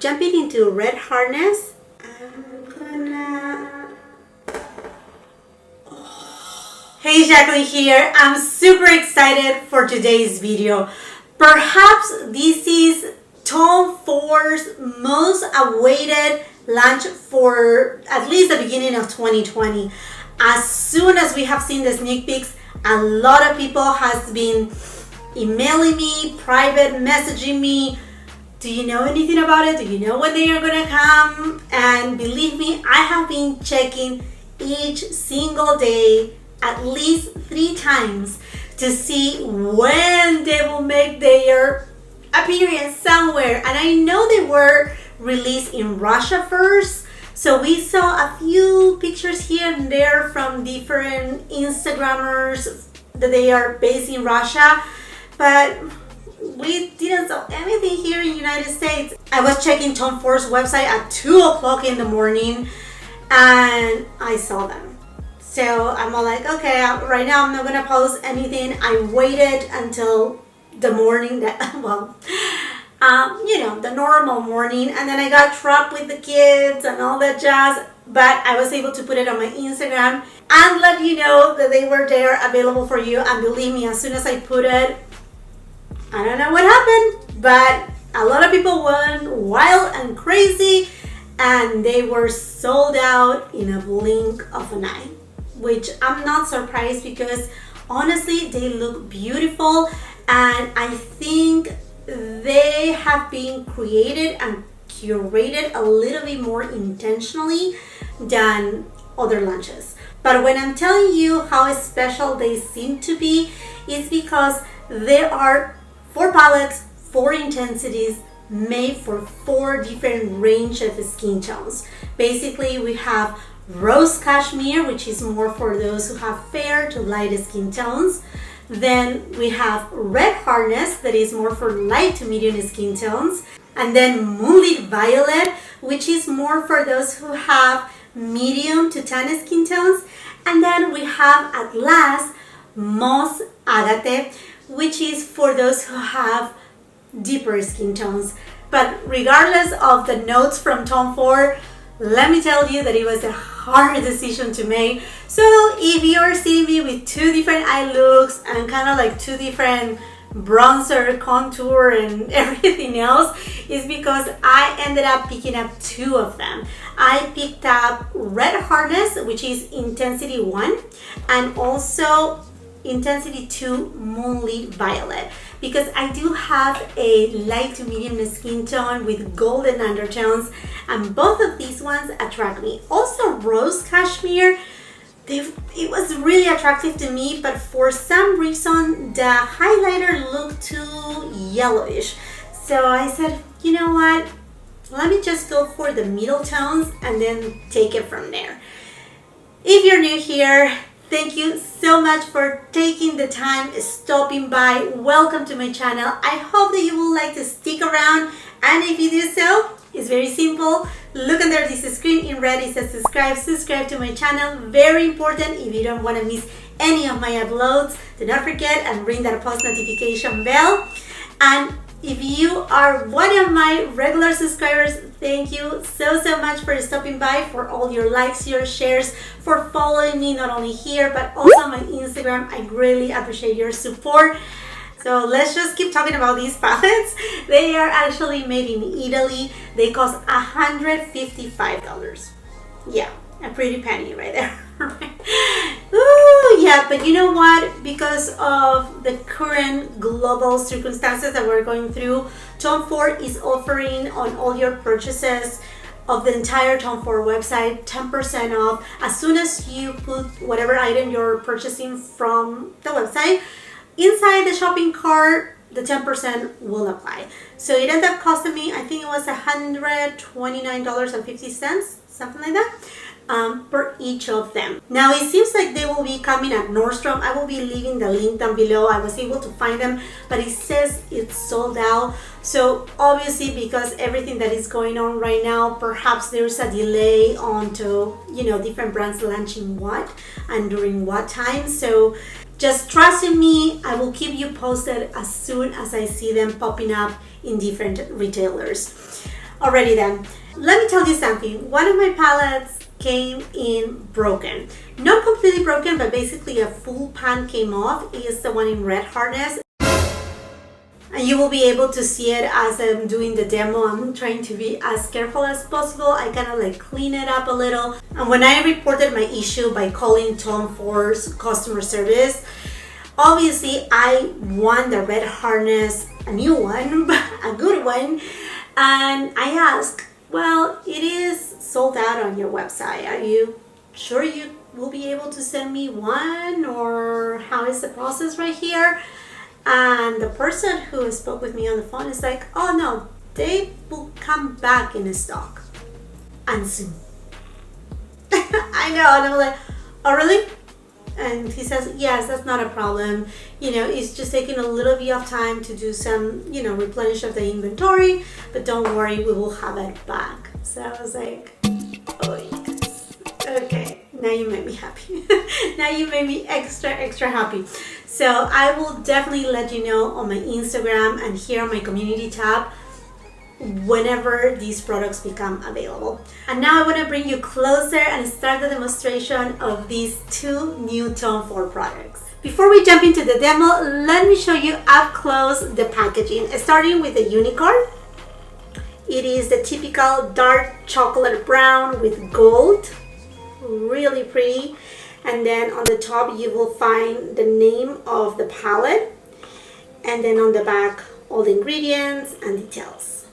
jumping into red harness, I'm gonna... Hey, Jackeline here. I'm super excited for today's video. Perhaps this is Tom Ford's most awaited launch for at least the beginning of 2020. As soon as we have seen the sneak peeks, a lot of people has been emailing me, private messaging me. Do you know anything about it? Do you know when they are gonna come? And believe me, I have been checking each single day at least 3 times to see when they will make their appearance somewhere. And I know they were released in Russia first, so we saw a few pictures here and there from different Instagrammers that they are based in Russia, but we didn't saw anything here in the United States. I was checking Tom Ford's website at 2 o'clock in the morning and I saw them. So I'm all like, okay, right now I'm not gonna post anything. I waited until the morning that, well, you know, the normal morning, and then I got trapped with the kids and all that jazz, but I was able to put it on my Instagram and let you know that they were there available for you. And believe me, as soon as I put it, I don't know what happened, but a lot of people went wild and crazy and they were sold out in a blink of an eye, which I'm not surprised because honestly they look beautiful, and I think they have been created and curated a little bit more intentionally than other launches. But when I'm telling you how special they seem to be, it's because there are 4 palettes, 4 intensities made for 4 different range of skin tones. Basically, we have Rose Cashmere, which is more for those who have fair to light skin tones. Then we have Red Harness, that is more for light to medium skin tones. And then Moonlit Violet, which is more for those who have medium to tan skin tones. And then we have at last Moss Agate, which is for those who have deeper skin tones. But regardless of the notes from Tom Ford, let me tell you that it was a hard decision to make. So if you're seeing me with 2 different eye looks and kind of like 2 different bronzer, contour and everything else, is because I ended up picking up 2 of them. I picked up Red Harness, which is Intensity 1, and also Intensity 2 Moonlit Violet, because I do have a light to medium skin tone with golden undertones, and both of these ones attract me. Also Rose Cashmere, it was really attractive to me, but for some reason the highlighter looked too yellowish. So I said, you know what, let me just go for the middle tones and then take it from there. If you're new here, thank you so much for taking the time, stopping by. Welcome to my channel. I hope that you will like to stick around, and if you do so, it's very simple. Look under this screen in red, it says subscribe to my channel. Very important. If you don't want to miss any of my uploads, do not forget and ring that post notification bell. And if you are one of my regular subscribers, thank you so much for stopping by, for all your likes, your shares, for following me not only here but also on my Instagram. I greatly appreciate your support. So let's just keep talking about these palettes. They are actually made in Italy. They cost $155. Yeah, a pretty penny right there. Ooh, yeah, but you know what? Because of the current global circumstances that we're going through, Tom Ford is offering on all your purchases of the entire Tom Ford website 10% off as soon as you put whatever item you're purchasing from the website inside the shopping cart. The 10% will apply. So it ended up costing me, I think it was $129.50, something like that, per each of them. Now it seems like they will be coming at Nordstrom. I will be leaving the link down below. I was able to find them, but it says it's sold out. So obviously, because everything that is going on right now, perhaps there's a delay onto, you know, different brands launching what and during what time. So just trust in me. I will keep you posted as soon as I see them popping up in different retailers. Alrighty then, let me tell you something. One of my palettes came in broken. Not completely broken, but basically a full pan came off. It is the one in red hardness. And you will be able to see it as I'm doing the demo. I'm trying to be as careful as possible. I kind of like clean it up a little. And when I reported my issue by calling Tom Ford's customer service, obviously I want the red harness, a new one, a good one. And I asked, well, it is sold out on your website. Are you sure you will be able to send me one, or how is the process right here? And the person who spoke with me on the phone is like, oh no, they will come back in stock and soon. I know, and I'm like, oh really? And he says, yes, that's not a problem. You know, it's just taking a little bit of time to do some, you know, replenish of the inventory, but don't worry, we will have it back. So I was like, oh yes, okay, now you made me happy. Now you made me extra happy. So I will definitely let you know on my Instagram and here on my community tab whenever these products become available. And now I want to bring you closer and start the demonstration of these two new Tom Ford products. Before we jump into the demo, let me show you up close the packaging, starting with the unicorn. It is the typical dark chocolate brown with gold, really pretty. And then on the top you will find the name of the palette, and then on the back all the ingredients and details.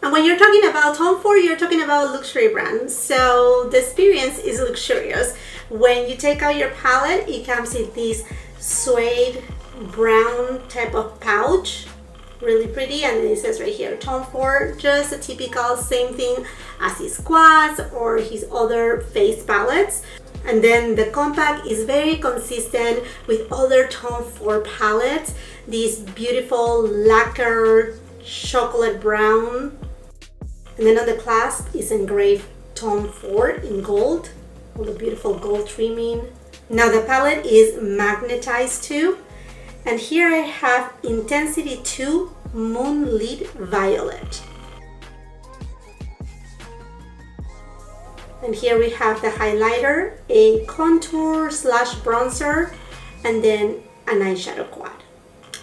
And when you're talking about Tom Ford, you're talking about luxury brands, so the experience is luxurious. When you take out your palette, it comes in this suede brown type of pouch, really pretty, and it says right here Tom Ford, just a typical same thing as his quads or his other face palettes. And then the compact is very consistent with other Tom Ford palettes. This beautiful lacquer chocolate brown, and then on the clasp is engraved Tom Ford in gold, all the beautiful gold trimming. Now the palette is magnetized too, and here I have Intensity 2 Moonlit Violet. And here we have the highlighter, a contour slash bronzer, and then an eyeshadow quad.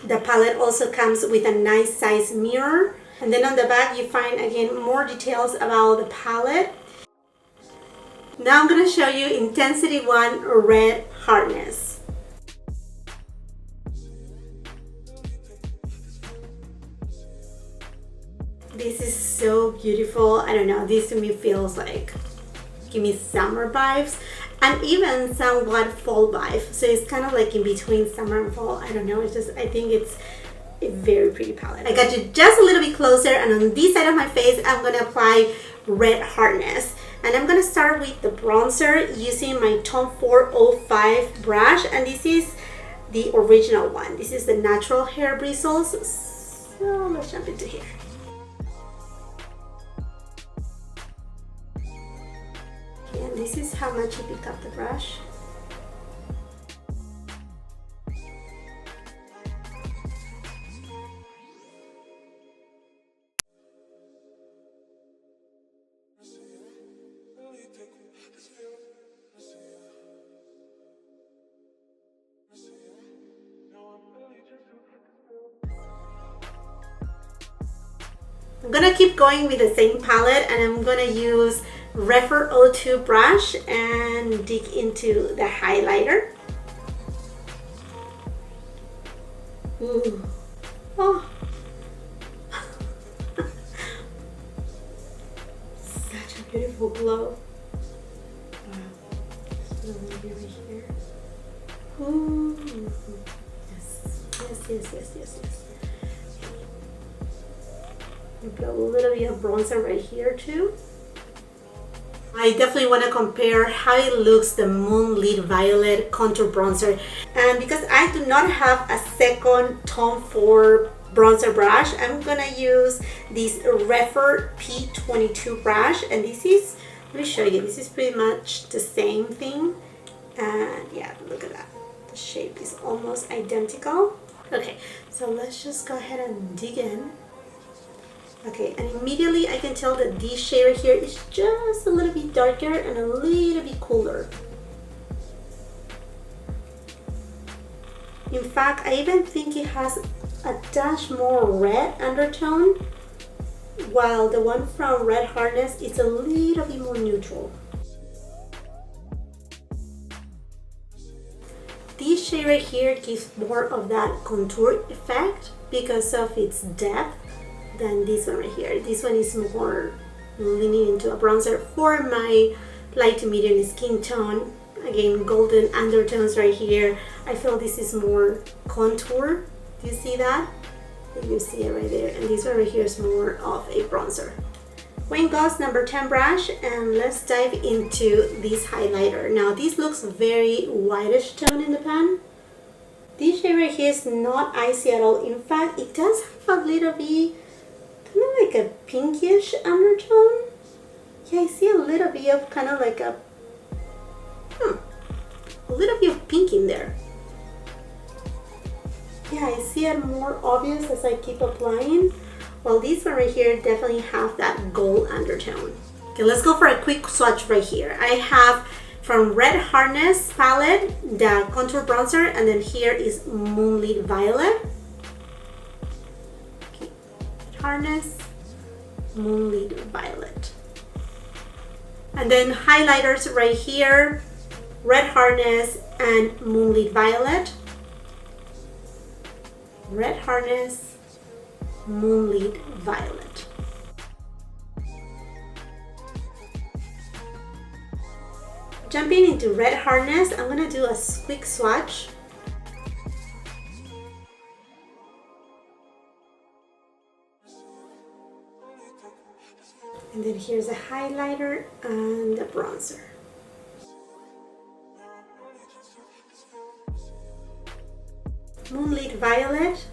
The palette also comes with a nice size mirror. And then on the back you find again more details about the palette. Now I'm going to show you Intensity 1 Red Hardness. This is so beautiful. I don't know, this to me feels like, give me summer vibes and even somewhat fall vibes. So it's kind of like in between summer and fall. I don't know, it's just, I think it's a very pretty palette. I got you just a little bit closer, and on this side of my face I'm going to apply red hardness. And I'm going to start with the bronzer using my Tom Ford 05 brush, and this is the original one. This is the natural hair bristles. So let's jump into here. And this is how much you pick up the brush. I'm gonna keep going with the same palette, and I'm gonna use Refer 02 brush and dig into the highlighter. Ooh. Oh. Such a beautiful glow. Wow. Just really right here. Ooh. Yes. Yes, yes, yes, yes, yes. You put a little bit of bronzer right here too. I definitely want to compare how it looks, the Moonlit Violet contour bronzer. And because I do not have a second Tom Ford bronzer brush, I'm gonna use this Refer P22 brush, and this is, let me show you, this is pretty much the same thing. And yeah, look at that, the shape is almost identical. Okay, so let's just go ahead and dig in. Okay, and immediately I can tell that this shade right here is just a little bit darker and a little bit cooler. In fact, I even think it has a dash more red undertone, while the one from Red Harness is a little bit more neutral. This shade right here gives more of that contour effect because of its depth than this one right here. This one is more leaning into a bronzer for my light to medium skin tone. Again, golden undertones right here. I feel this is more contour. Do you see that? You see it right there. And this one right here is more of a bronzer. Wayne Goss number 10 brush, and let's dive into this highlighter. Now this looks very whitish tone in the pan. This shade right here is not icy at all. In fact, it does have a little bit kind of like a pinkish undertone. Yeah, I see a little bit of kind of like a little bit of pink in there. Yeah, I see it more obvious as I keep applying. Well, these one right here definitely have that gold undertone. Okay, let's go for a quick swatch right here. I have from Red Harness palette the contour bronzer, and then here is Moonlit Violet. Okay, Red Harness, Moonlit Violet. And then highlighters right here, Red Harness and Moonlit Violet. Red Harness, Moonlit Violet. Jumping into Red Harness, I'm gonna do a quick swatch. And then here's a highlighter and the bronzer. Moonlit Violet.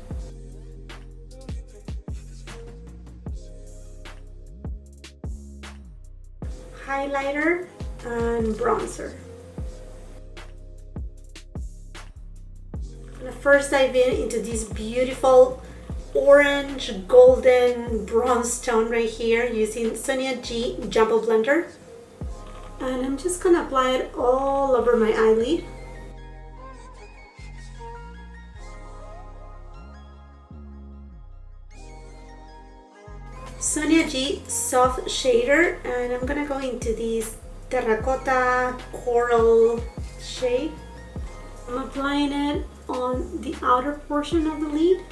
Highlighter and bronzer. I'm gonna first dive into this beautiful orange golden bronze tone right here using Sonia G Jumbo Blender, and I'm just gonna apply it all over my eyelid. Sonia G soft shader, and I'm gonna go into this terracotta coral shade. I'm applying it on the outer portion of the lid.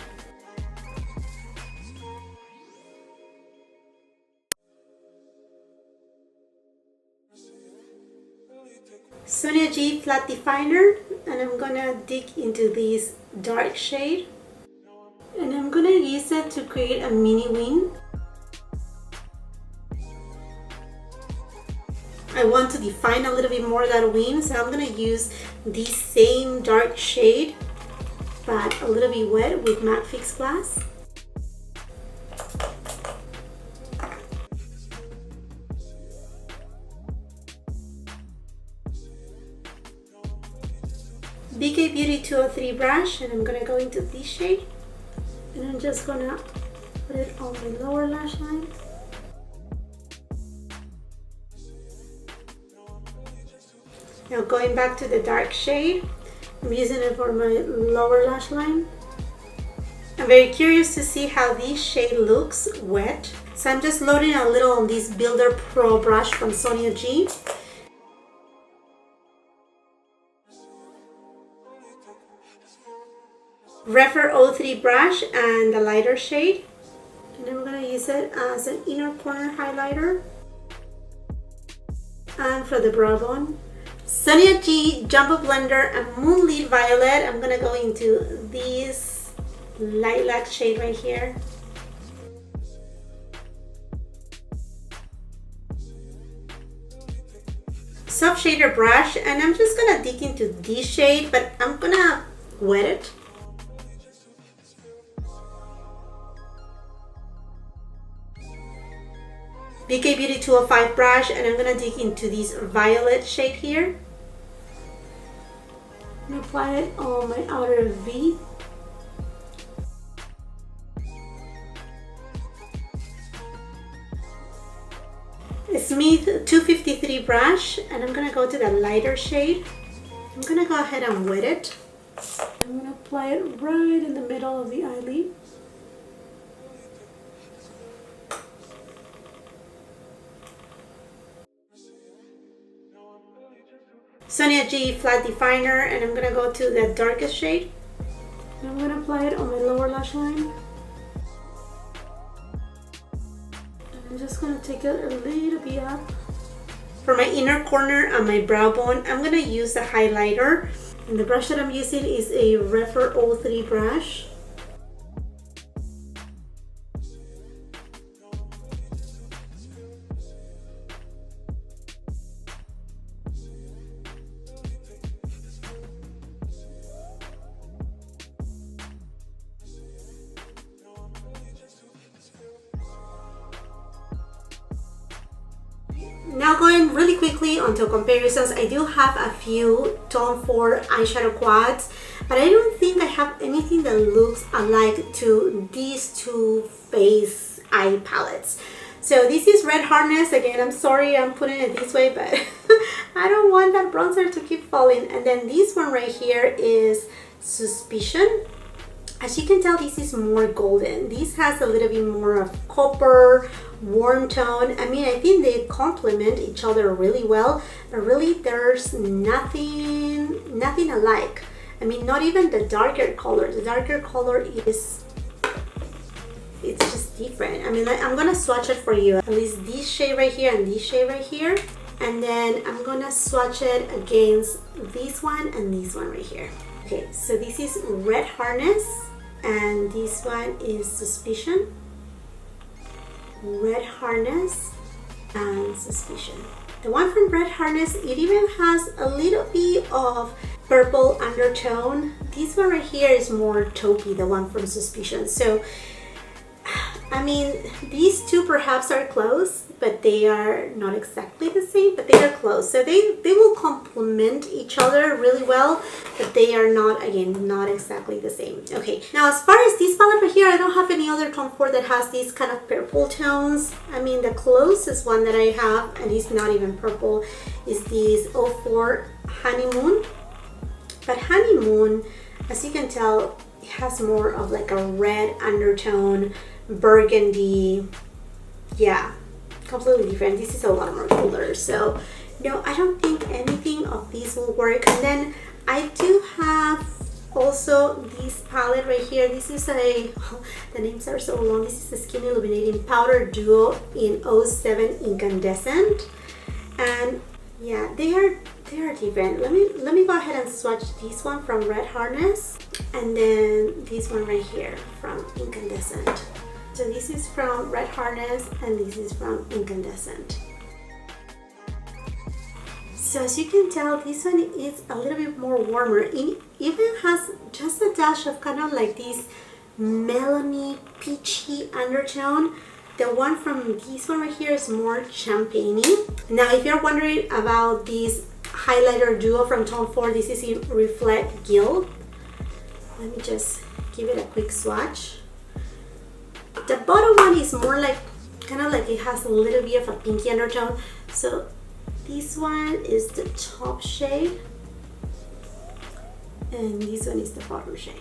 Sonia G flat definer, and I'm gonna dig into this dark shade, and I'm gonna use it to create a mini wing. I want to define a little bit more that wing, so I'm gonna use the same dark shade but a little bit wet with matte fixed glass. BK Beauty 203 brush, and I'm gonna go into this shade, and I'm just gonna put it on my lower lash line. Now going back to the dark shade, I'm using it for my lower lash line. I'm very curious to see how this shade looks wet. So I'm just loading a little on this Builder Pro brush from Sonia G. Refer 03 brush and the lighter shade. And I'm going to use it as an inner corner highlighter. And for the brow bone, Sonia G Jumbo Blender and Moonlit Violet. I'm gonna go into this lilac shade right here. Soft shader brush, and I'm just gonna dig into this shade, but I'm gonna wet it. BK Beauty 205 brush, and I'm gonna dig into this violet shade here. And apply it on my outer V. Smith 253 brush, and I'm gonna go to the lighter shade. I'm gonna go ahead and wet it. I'm gonna apply it right in the middle of the eyelid. Sonia G flat definer, and I'm gonna go to the darkest shade. And I'm gonna apply it on my lower lash line. I'm just gonna take it a little bit up. For my inner corner and my brow bone, I'm gonna use a highlighter. And the brush that I'm using is a Refer 03 brush. Now going really quickly onto comparisons, I do have a few Tone 4 eyeshadow quads, but I don't think I have anything that looks alike to these two face eye palettes. So this is Red Harness. Again, I'm sorry I'm putting it this way, but I don't want that bronzer to keep falling. And then this one right here is Suspicion. As you can tell, this is more golden. This has a little bit more of copper, warm tone. I mean, I think they complement each other really well, but really there's nothing alike. I mean, not even the darker color. The darker color it's just different. I mean, I'm gonna swatch it for you. At least this shade right here and this shade right here. And then I'm gonna swatch it against this one and this one right here. Okay, so this is Red Harness, and this one is Suspicion. Red Harness and Suspicion. The one from Red Harness, it even has a little bit of purple undertone. This one right here is more taupey, the one from Suspicion. So, I mean, these two perhaps are close, but they are not exactly the same, but they are close. So they will complement each other really well, but they are not, again, not exactly the same. Okay, now as far as this palette right here, I don't have any other Tone 4 that has these kind of purple tones. I mean, the closest one that I have, and it's not even purple, is this 04 Honeymoon. But Honeymoon, as you can tell, it has more of like a red undertone, burgundy. Yeah, completely different. This is a lot more color, so no, I don't think anything of these will work. And then I do have also this palette right here. This is the names are so long. This is the Skin Illuminating Powder Duo in 07 Incandescent, and yeah, they are different. Let me go ahead and swatch this one from Red Harness, and then this one right here from Incandescent. So this is from Red Harness and this is from Incandescent. So as you can tell, this one is a little bit more warmer. It even has just a dash of kind of like this melony, peachy undertone. The one from this one right here is more champagne-y. Now, if you're wondering about this highlighter duo from Tone 4, this is in Reflect Gilt. Let me just give it a quick swatch. The bottom one is more like, kind of like it has a little bit of a pinky undertone. So this one is the top shade, and this one is the bottom shade.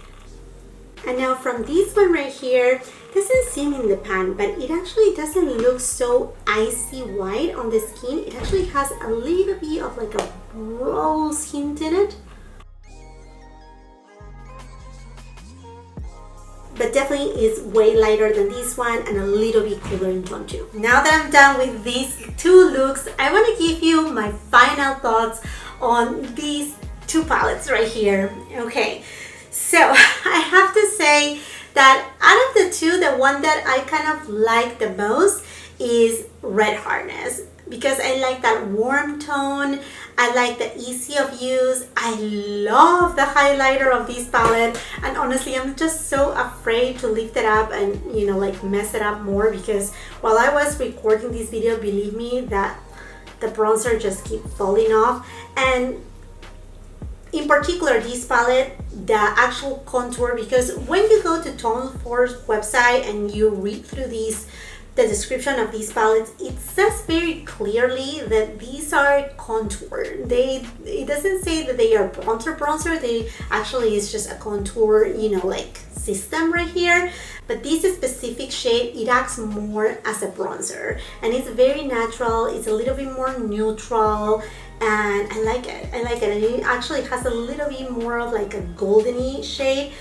And now from this one right here, doesn't seem in the pan, but it actually doesn't look so icy white on the skin. It actually has a little bit of like a rose hint in it. But definitely is way lighter than this one and a little bit cooler in tone too. Now that I'm done with these two looks, I want to give you my final thoughts on these two palettes right here. Okay, so I have to say that out of the two, the one that I kind of like the most is Red Harness, because I like that warm tone. I like the easy of use. I love the highlighter of this palette, and honestly I'm just so afraid to lift it up and, you know, like mess it up more, because while I was recording this video, believe me that the bronzer just keep falling off. And in particular this palette, the actual contour, because when you go to Tone 4's website and you read through these the description of these palettes, it says very clearly that these are contour. It doesn't say that they are bronzer. They actually, it's just a contour, you know, like system right here. But this specific shade, it acts more as a bronzer, and it's very natural. It's a little bit more neutral, and I like it. And it actually has a little bit more of like a goldeny shade.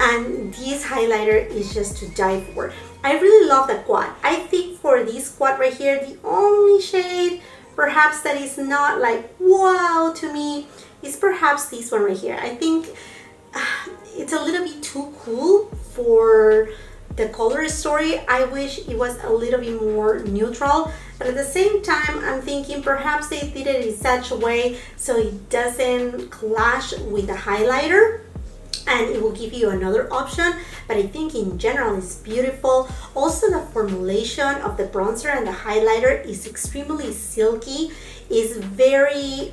And this highlighter is just to die for. I really love the quad. I think for this quad right here, the only shade perhaps that is not like wow to me is perhaps this one right here. I think it's a little bit too cool for the color story. I wish it was a little bit more neutral, but at the same time I'm thinking perhaps they did it in such a way so it doesn't clash with the highlighter, and it will give you another option. But I think in general it's beautiful. Also, the formulation of the bronzer and the highlighter is extremely silky. It's very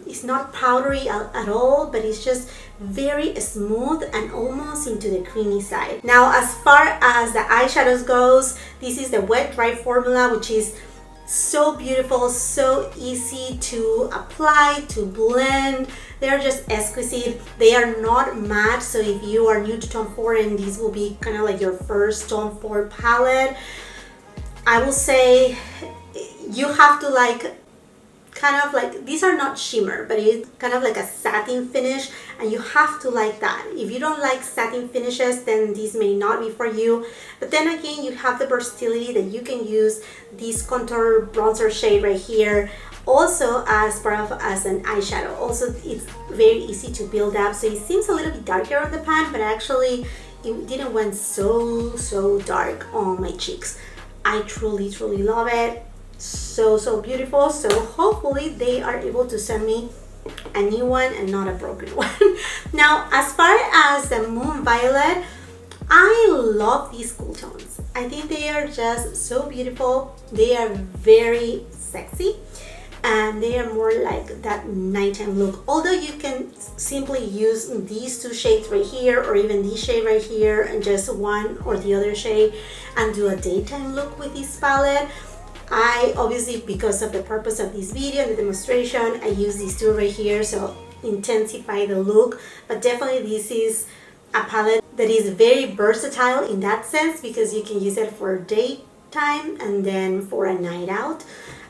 it's not powdery at all, but it's just very smooth and almost into the creamy side. Now, as far as the eyeshadows goes, this is the wet dry formula, which is so beautiful, so easy to apply, to blend. They're just exquisite. They are not matte, so if you are new to Tom Ford and this will be kind of like your first Tom Ford palette, I will say you have to like kind of like, these are not shimmer, but it's kind of like a satin finish, and you have to like that. If you don't like satin finishes, then this may not be for you. But then again, you have the versatility that you can use this contour bronzer shade right here also as part of as an eyeshadow. Also, it's very easy to build up, so it seems a little bit darker on the pan, but actually it didn't went so dark on my cheeks. I truly love it. So beautiful. So hopefully they are able to send me a new one and not a broken one. Now, as far as the Moon Violet, I love these cool tones. I think they are just so beautiful. They are very sexy, and they are more like that nighttime look. Although you can simply use these two shades right here, or even this shade right here, and just one or the other shade, and do a daytime look with this palette. I obviously, because of the purpose of this video and the demonstration, I use these two right here, so intensify the look. But definitely this is a palette that is very versatile in that sense, because you can use it for daytime and then for a night out.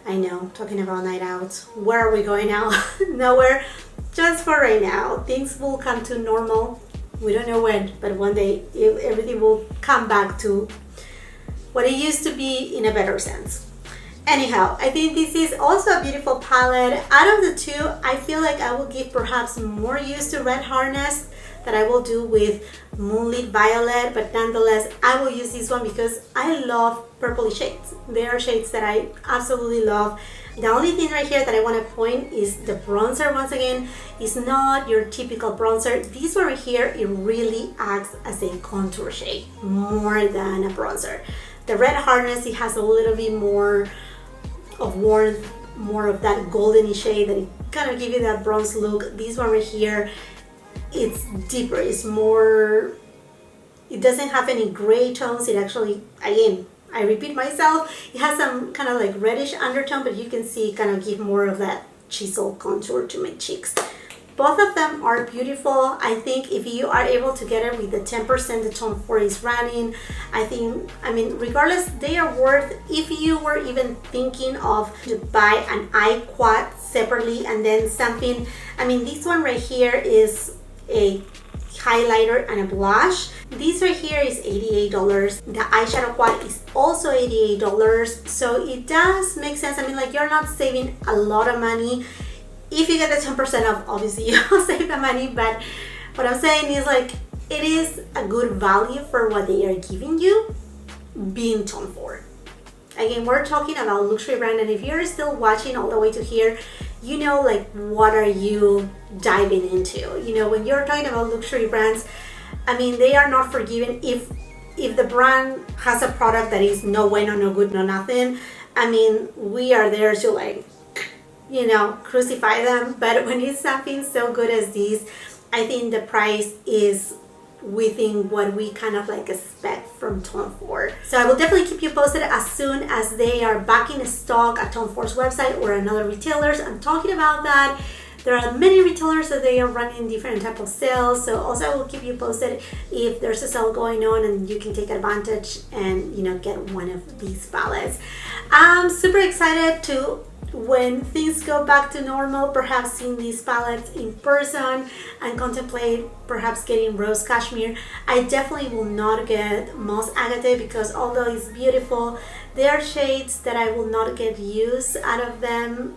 I know, talking about night out, where are we going now? Nowhere. Just for right now. Things will come to normal. We don't know when, but one day everything will come back to what it used to be in a better sense. Anyhow, I think this is also a beautiful palette. Out of the two, I feel like I will give perhaps more use to Red Harness that I will do with Moonlit Violet, but nonetheless, I will use this one because I love purpley shades. They are shades that I absolutely love. The only thing right here that I want to point is the bronzer. Once again, is not your typical bronzer. This one right here, it really acts as a contour shade more than a bronzer. The Red Harness, it has a little bit more of warmth, more of that goldeny shade that it kind of give you that bronze look. This one right here, it's deeper, it's more, it doesn't have any gray tones. It actually, again, I repeat myself, it has some kind of like reddish undertone, but you can see kind of give more of that chisel contour to my cheeks. Both of them are beautiful. I think if you are able to get it with the 10% the Tom Ford is running, I think, I mean, regardless, they are worth, if you were even thinking of to buy an eye quad separately and then something, I mean, this one right here is a highlighter and a blush. This right here is $88. The eyeshadow quad is also $88. So it does make sense. I mean, like, you're not saving a lot of money. If you get the 10% off, obviously you'll save the money, but what I'm saying is, like, it is a good value for what they are giving you, being Tom Ford. Again, we're talking about luxury brand, and if you're still watching all the way to here, you know, like, what are you diving into? You know, when you're talking about luxury brands, I mean, they are not forgiven. If the brand has a product that is no bueno, no good, no nothing, I mean, we are there to, like, you know, crucify them. But when it's something so good as this, I think the price is within what we kind of like expect from Tom Ford. So I will definitely keep you posted as soon as they are back in stock at Tom Ford's website or another retailers. I'm talking about that. There are many retailers that they are running different type of sales, so also I will keep you posted if there's a sale going on and you can take advantage and, you know, get one of these palettes. I'm super excited to, when things go back to normal, perhaps seeing these palettes in person and contemplate perhaps getting Rose Cashmere. I definitely will not get Moss Agate because although it's beautiful, there are shades that I will not get use out of them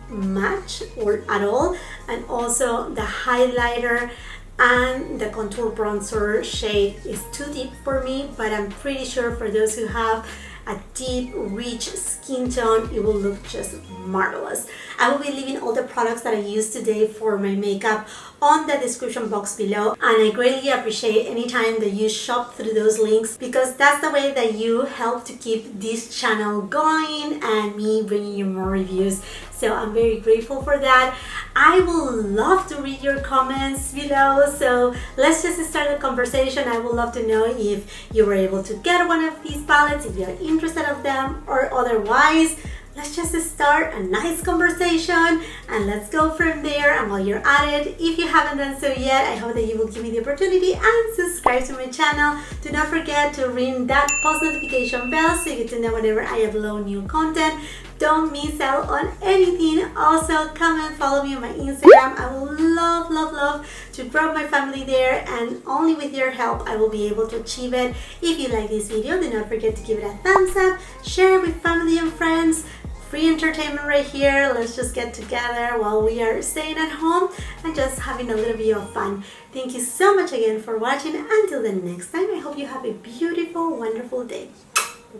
much or at all, and also the highlighter and the contour bronzer shade is too deep for me, but I'm pretty sure for those who have a deep rich skin tone, it will look just marvelous. I will be leaving all the products that I used today for my makeup on the description box below, and I greatly appreciate any time that you shop through those links because that's the way that you help to keep this channel going and me bringing you more reviews. So I'm very grateful for that. I would love to read your comments below, so let's just start the conversation. I would love to know if you were able to get one of these palettes, if you're interested in them, or otherwise. Let's just start a nice conversation and let's go from there. And while you're at it, if you haven't done so yet, I hope that you will give me the opportunity and subscribe to my channel. Do not forget to ring that post notification bell so you get to know whenever I upload new content. Don't miss out on anything. Also, come and follow me on my Instagram. I would love to grow my family there, and only with your help I will be able to achieve it. If you like this video, do not forget to give it a thumbs up, share it with family and friends. Free entertainment right here. Let's just get together while we are staying at home and just having a little bit of fun. Thank you so much again for watching. Until the next time, I hope you have a beautiful, wonderful day.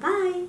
Bye.